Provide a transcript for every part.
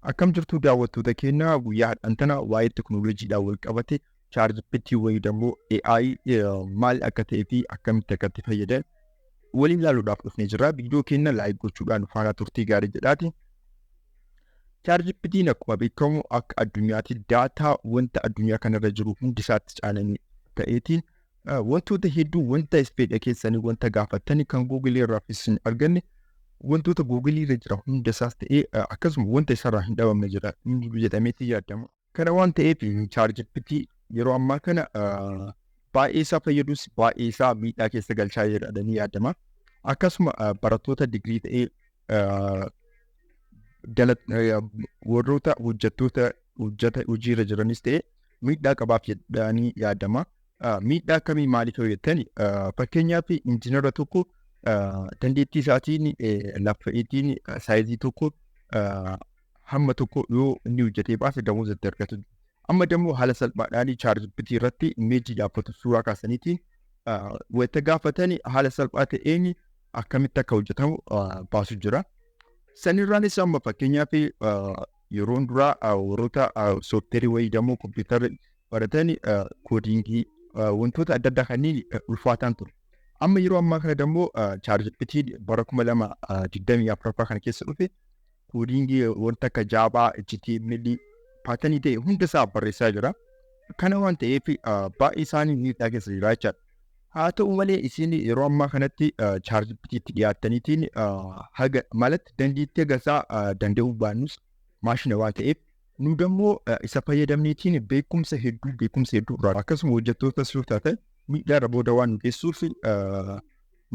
Akkam jirtu daawwattoota keenya guyyaa har'aantana waa'ee teknooloojiidhaan wal qabate Chatgpt wayidammoo AI maal akka ta'ee fi akkamitti akka itti fayyadan waliin ilaaluudhaaf dhufnee jirra. Viidiyoo keenya laayik gochuudhaan faana turtii gaarii jedhaati. Chatgpt'n akkuma beekamu akka addunyaatti daataa wanta addunyaa kanarra jiru hundisaatti caalanii ta'eetiin wantoota hedduu wanta fedha keessanii wanta gaafattanii kan Google irraafis hin arganne wantoota Google irra jira hundasaas ta'ee akkasuma wanta isarraa hin dhabamne jira jedhameetti yaadama. Kana waan ta'eef Chatgpt yeroo ammaa kana baay'ee isaa fayyadus baay'ee isaa miidhaa keessa galchaa jedhamanii yaadama. Akkasuma barattoota digirii ta'ee warroota hojjettoota hojiirra jiranis ta'ee miidhaa qabaaf jedhanii yaadama. Miidhaa akkamii maaliif hojjetan? Fakkeenyaaf injiinara tokko dandeettii isaatiin laffa'eetiin saayizii tokko hamma tokko yoo inni hojjetee baase damooza itti argatu. Amma dammoo haala salphaadhaan Chatgpt irratti imeejii dhaabbatu suuraa kaasaniitiin wanta gaafatan haala salphaa ta'een akkamitti akka hojjetamu baasu jira. Sanirraanis amma fakkeenyaaf yeroon duraa warroota soofteerii wayii dammoo kompiitara baratan koodiingii wantoota adda addaa kanneen ulfaataan ture. Amma yeroo ammaa kana dammoo Chatgpt bara 2024 kana keessa dhufe koodiingii wanta akka Java, HTML, paatanii ta'e hundasaa barreessaa jira. Kana waan ta'eef baay'ee isaanii miidhaa keessa jira jechaadha. Haa ta'u malee isin yeroo ammaa kanatti Chatgpt'tti dhiyaattaniitiin haga malatti dandeettii agasaa danda'uu baannus maashina waan ta'eef nu dammoo isa fayyadamneetiin beekumsa hedduu irraa akkasuma hojjettoota taatan miidhaarra booda waan nu geessuuf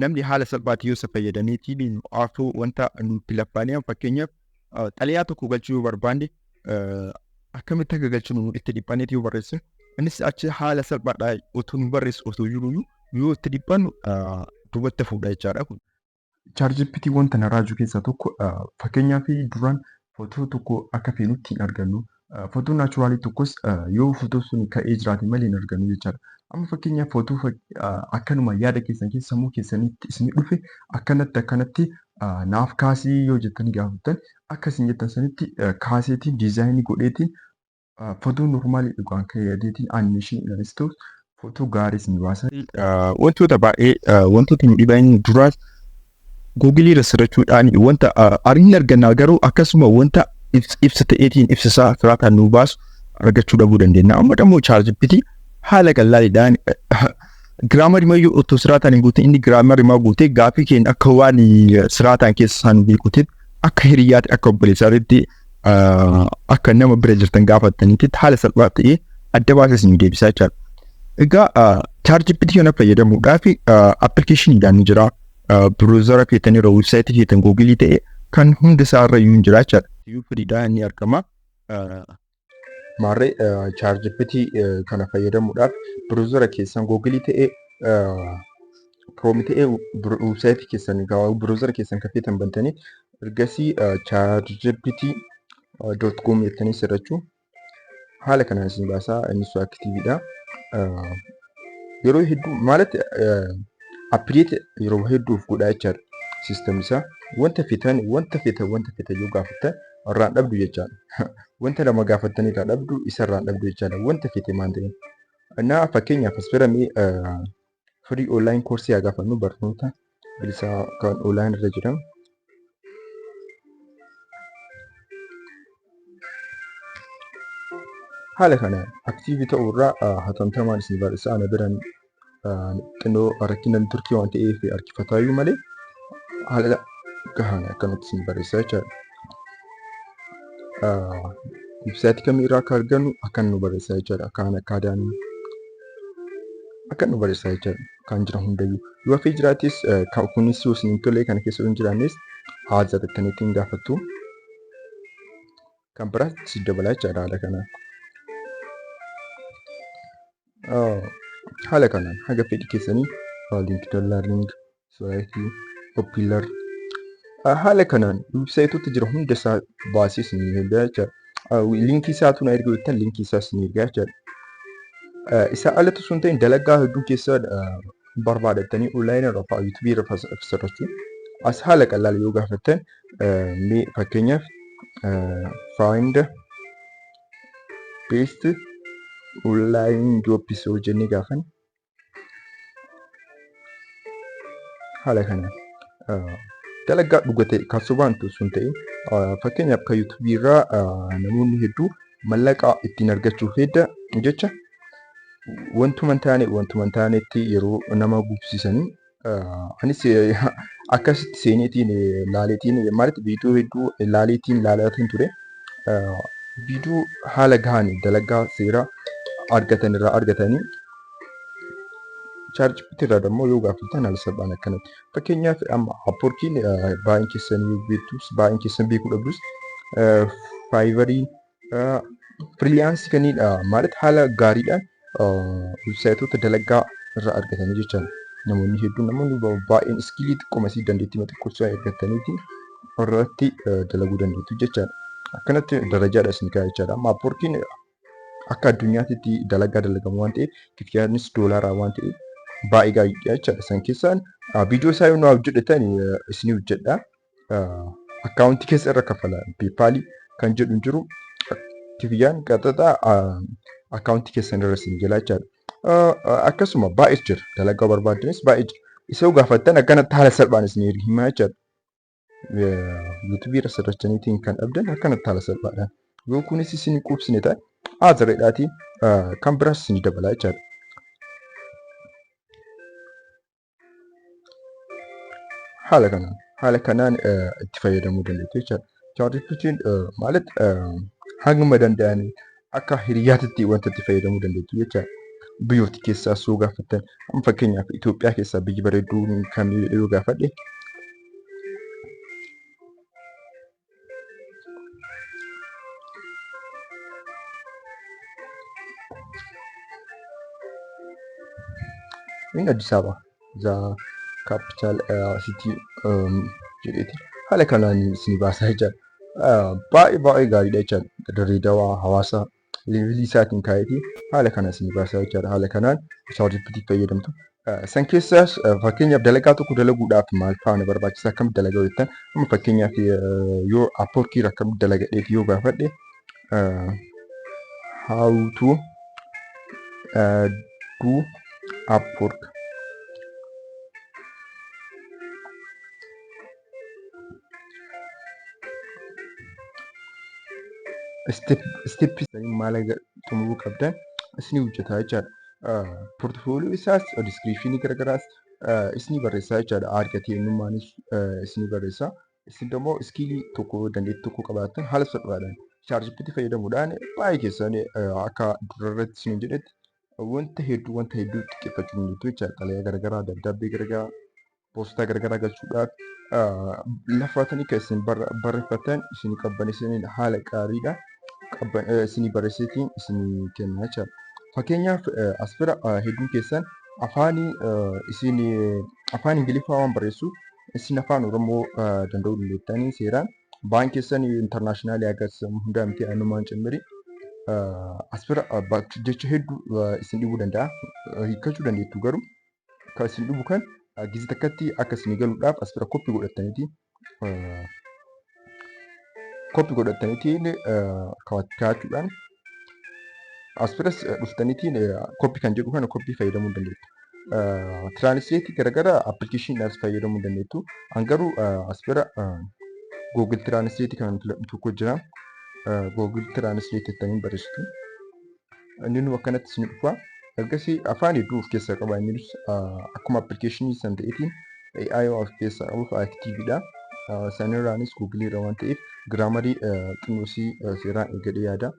namni haala salphaatiin yoo isa fayyadameetiin afoo wanta nuti laffaanee fakkeenyaaf xalayaa tokko galchuu yoo barbaanne akkamitti akka galchinu itti dhiphanneeti yoo barreessinu innis achi haala salphaadhaan otoo nu barreessu otoo jiru yoo itti dhiphannu duubatti fuudha jechaadha kun. Chatgpt wanta na raajuu keessaa tokko fakkeenyaaf duraan footoo tokko akka feenutti hin argannu. Footoo naachuraalii tokkos yoo footoo sun ka'ee jiraate malee hin argannu jechaadha. Amma fakkeenyaaf footoo akkanuma yaada keessan keessa sammuu keessanitti isin dhufe akkanatti naaf kaasii yoo jettan gaafattan akkasiin jettan sanitti kaaseetiin diizaayinii godheetiin footoo normaalii dhugaan ka'eetiin animeeshinii ilaalis ta'us footoo gaarii isin baasa. Wantoota baay'ee wantoota nu dhiban duraas Google irra sirrachuudhaan wanta ariin argannaa garuu akkasuma wanta ibsa ta'eetiin ibsisaa siraataan nu baasu argachuu dhabuu dandeenya. Amma dammoo Chatgpt haala qal'aadhaan giraamarii mayyuu otoo siraataan hin guutin inni giraamarii maa guutee gaaffii keenya akka waan siraataan keessa isaan beekuutiin akka hiriyaatti akka obboleessaatti akka nama bira jirtan gaafataniitti haala salphaa ta'ee adda baasee isin deebisaa jechaadha. Egaa Chatgpt kana fayyadamuudhaaf appilikeeshiniidhaan ni jira. Browser feetanii irra websaayitii feetan Google ta'e kan hunda isaarra iyyuu hin jira jechaadha. Iyyuu firiidhaan ni argama. Maarree Chatgpt kana fayyadamuudhaaf browser keessan Google ta'e Chrome ta'e websaayitii keessan browser keessan kan feetan bantanii ergasii chatgpt.com jettanii sirrachuu haala kanaan isin baasaa innis aktiiviidha. Yeroo hedduu maalatti update yeroo hedduuf godhaa jechaadha. System isaa wanta feetan yoo gaafattan irraan dhabdu jechaadha. Wanta lama gaafattanii irraa dhabdu isa irraan dhabdu jechaadha. Wanta feete maan ta'e. Naa fakkeenyaaf as biramee free online koorsii haa gaafannu barnoota bilisaa kan online irra jiran. Haala kana aktiivii ta'uu irraa hatamtamaan isin barreessaa ana biraan xinnoo rakkina turkii waan ta'eef harkifataayyuu malee haala gahaan akkanatti isin barreessaa jechaadha. Websaayitii kamiirraa akka argannu akkan nu barreessaa jechaadha. Akkaan akkaadaamii akkan nu barreessaa jechaadha. Kan jiran hundayyuu yoo hafee jiraates kunis yoo isin tolee kana keessa hin jiraannes haala jettaniitiin gaafattu. Kan biraas si dabalaa jechaadha haala kanaan. Haala kanaan haga fedhii keessanii LinkedIn Learning, Society, Popular haala kanaan websaayitoota jira hunda isaa baasee isin ergaa jechaadha. Linkii isaatu na erga jettan linkii isaa isin ergaa jechaadha. Isa alatti sun ta'in dalagaa hedduu keessa barbaadattanii online irra fa'aa YouTube irra sirrachuu as haala qal'aala yoo gaafattan mee fakkeenyaaf find best online jobs hojjennee gaafan haala kanaan dalagaa dhugatee kan sobaantu sun ta'e fakkeenyaaf kan yuutuubii irraa namoonni hedduu mallaqa ittiin argachuuf hedda jecha wantuma hin taanetti yeroo nama gubsisanii anis akkasitti seeneetiin laaleetiin maalitti viidiyoo hedduu laalaatiin ture. Viidiyoo haala gahaan dalagaa seeraa argatanii Chatgpt irraa immoo yoo gaafatan haala salphaan akkanatti. Fakkeenyaaf amma Upworkiin baay'een keessan yoo beektus baay'een keessan beekuu dhabdus Fiverriin Freelance kanneen maalitti haala gaariidhaan websaayitoota dalagaa irraa argatanii jechaan namoonni hedduun namoonni baay'een iskilii xiqqoomasii dandeettii xiqqoosaa argataniitiin irratti dalaguu dandeettu jechaadha. Akkanatti darajaadha isin kaa'e jechaadha. Amma Upworkiin akka addunyaatti dalagaa dalagamu waan ta'eef kiffiyaanis doolaaraa waan ta'eef baay'ee gaariidha jechaadha. Isaan keessaan viidiyoo isaa yoo hojjetan isin hojjedha. Akkaawuntii keessa irra kafala. Peepaalii kan jedhu hin jiru. Kiffiyaan qaxxaxaa akkaawuntii keessan irra isin jala jechaadha. Akkasuma baay'ees jira. Dalagaa barbaadanis baay'ee jira. Isa gaafattan akkanatti haala salphaan isin himaa jechaadha. Yuutuubii irra sirrachaniitiin kan dhabdan akkanatti haala salphaadhaan. Yoo kunis isin qubsine ta'e haazreedhaatiin kan biraas isin dabala jechaadha. Haala kanaan itti fayyadamuu dandeettu jechaadha. Chatgpt'n maalitti hanguma danda'an akka hiriyaatti wanta itti fayyadamuu dandeettu jechaadha. Biyyoota keessaas yoo gaafattan fakkeenyaaf Itoophiyaa keessaa biyyi bareedduu kamii yoo gaafadhe in Addis Ababa the capital city jedheeti haala kanaan isin baasaa jechaadha. Baay'ee gaariidha jechaadha. Dirreedawaa hawaasa levelii isaatiin kaa'eetii haala kanaan isin baasaa jechaadha. Haala kanaan Chatgpt fayyadamtu. San keessaas fakkeenyaaf dalagaa tokko dalaguudhaaf maal faana barbaachisa akkamitti dalagaa jettan amma fakkeenyaaf yoo Upworkii akkamitti dalagadheeti yoo gaafadhe how to do Upwork step maal xumuruu qabdan isin hojjetaa jechaadha. Portfolio isaas descriptionii garagaraas isin barreessaa jechaadha. Argatee eenyummaanis isin barreessaa. Isin immoo iskilii tokko dandeettii tokko qabaattan haala salphaadhaan Chatgpt fayyadamuudhaan baay'ee keessan akka durarratti isin jedhetti wanta hedduu xiqqeeffachuu dandeettu jechaadha. Xalayaa garagaraa, dabdaabbee garagaraa, poostaa garagaraa galchuudhaaf lafatanii kan isin barreeffatan isin qabbaneessanii haala gaariidhaan isin barreessitiin isin kenna jechaadha. Fakkeenyaaf as bira hedduun keessan afaan Ingiliffaa waan barreessuuf isin afaan Oromoo danda'uu dandeettanii seeraan baan keessan intarnaashinaali agarsiisamu hundaa miti aanumaan cimmirii as bira jecha hedduu isin dhibuu danda'a. Hiikkachuu dandeettu garuu kan isin dhibu kan gizii takkatti akka isin galuudhaaf as bira koppii godhataniitiin kaa'achuudhaan as biras dhuftaniitiin koppii kan jedhu kana koppii fayyadamuu dandeettu. Tiraanisleetii garagaraa appilikeeshiniidhaas fayyadamuu dandeettu. Garuu as bira Google Tiraanisleetii kan tokko jira. Google Tiraanisleetii jettanii barreessitu. Inni nu akkanatti isin dhufa. Ergasii afaan hedduu of keessaa qaba. Innis akkuma appilikeeshinii san ta'eetiin AI of keessaa qabuuf aktiiviidha. Sanirraanis Google irra waan ta'eef giraamarii xinnoosii seeraan eegadee yaada.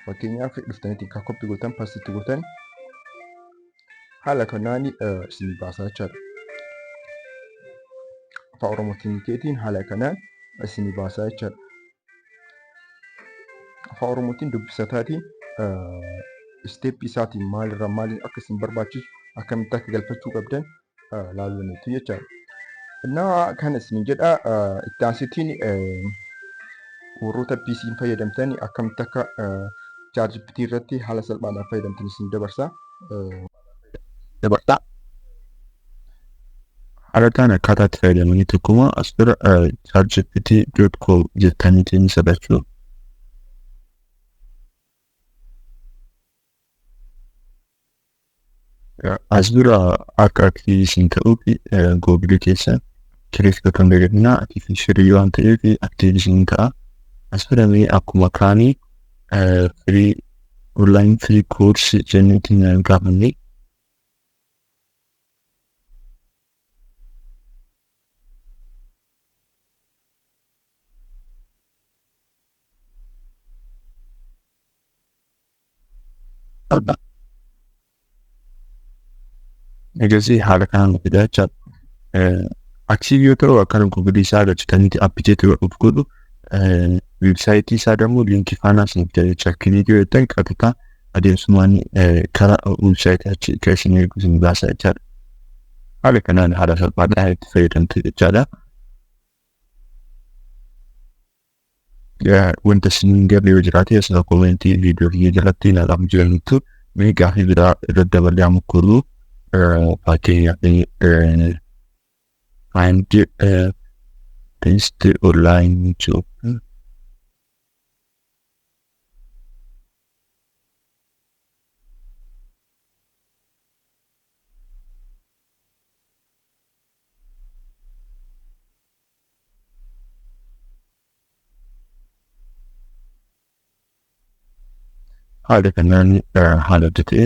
Fakkeenyaaf dhuftaniitiin kan koppii gootan paasitti gootan haala kanaan isin baasaa jechaadha. Afaan Oromootiin keetiin haala kanaan isin baasaa jechaadha. Afaan Oromootiin dubbisataatiin isteeppii isaatiin maalirraa maaliin akka isin barbaachisu akkamitti akka galfachuu qabdan laaluu dandeettu jechaadha. Innaa kan isin jedha itti aansitiin warroota PC'n fayyadamtan akkamitti akka Chatgpt irratti haala salphaadhaan fayyadamtan isin dabarsa. Halataan akkaataa itti fayyadamanii tokkuma as bira chatgpt.com jettaniitiin sadachuu. As bira akka aktiivisiin ta'uufi Google keessa kireef gotan dagatinaa artificialii waan ta'eef aktiivisiin ta'a. As bira mee akkuma kaanii free online free course jenneetiin gaafannee arga. Egasii haala kanaan fidaa jechaadha. Aktiivii yoo ta'u akkana Google isaa hojjetaniiti appiteetii godhuuf godhu websaayitii isaa dammoo liinkii faanaa isiniif jira jecha kiliikii yoo ta'an qaxataa adeemsumaan karaa websaayitii achi kan isin eegu isin baasa jechaadha. Haala kanaan haala salphaadhaan itti fayyadamtu jechaadha. Wanta isin garee yoo jiraate asirra koomentii viidiyoo kiyya jalatti ilaalamu jirantu mee gaaffii biraa irra dabalee amukkuru fakkeenyaaf find test online job. Haala kanaan haala ta'e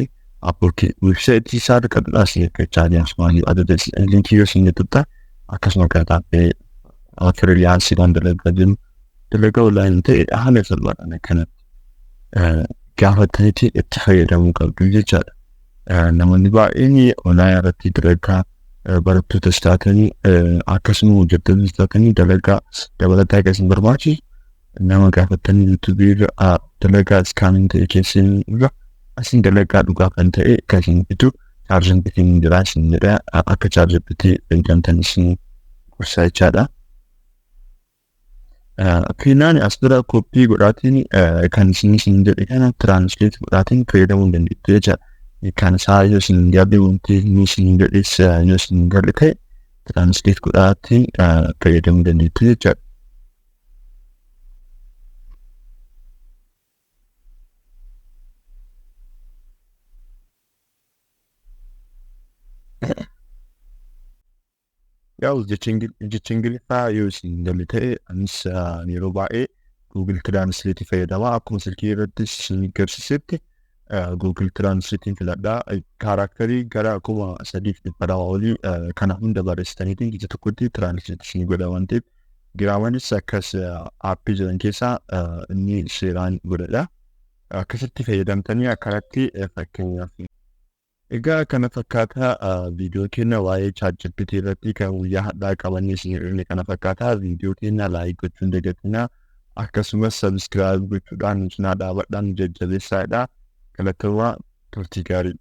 apportii websaayitii isaa kadhaas eeggachaa deemsumaan adda linkii yoo isin jetutta akkasuma kan taappee firilaansiidhaan dalagaa jiru dalagaa online ta'e haala salphaadhaan akkanatti gaafataniitii itti fayyadamuu qabdu jechaadha. Namoonni baay'een online irratti dalagaa barattootas taatanii akkasuma hojjettootas taatanii dalagaa dabalataa akkasiin barbaachisu nama gaafatanii yuutuubii irra dalagaa iskaaniin ta'e keessin irra asin dalagaa dhugaa kan ta'e akkasiin bitu chaarjimpitiin jira isin jedha akka chaarjimpitii fayyadamtan isin gorsaa jechaadha. Keenyaan as bira koppii godhaatiin kan isin jedhe kana tiraansleet godhaatiin fayyadamuu dandeettu jechaadha. Kan isaa yoo isin gaabbii wanti isin jedhes yoo isin galle ta'e tiraansleet godhaatiin fayyadamuu dandeettu jechaadha. Yaa'u jecha Ingiliffaa yoo isin galle ta'e anis yeroo baay'ee Google Translate fayyadama. Akkuma silkii irrattis isin agarsiisetti Google Translate filadhaa. Kaaraakterii gara 3,200 olii kana hunda barreessitaniitiin gija tokkotti Translate isin godha waan ta'eef giraamanis akkas aappii jiran keessaa inni seeraan godhadha. Akkasitti fayyadamtanii akkanatti fakkeenyaaf. Egaa kana fakkaataa viidiyoo keenya waa'ee Chatgpt irratti kan guyyaa har'aa qabannee isin hir'ine kana fakkaataa viidiyoo keenya laayik gochuun dagatinaa akkasumas sabiskiraayib gochuudhaan cinaa dhaabadhaan jajjabeessaadha. Galatoomaa turtii gaarii.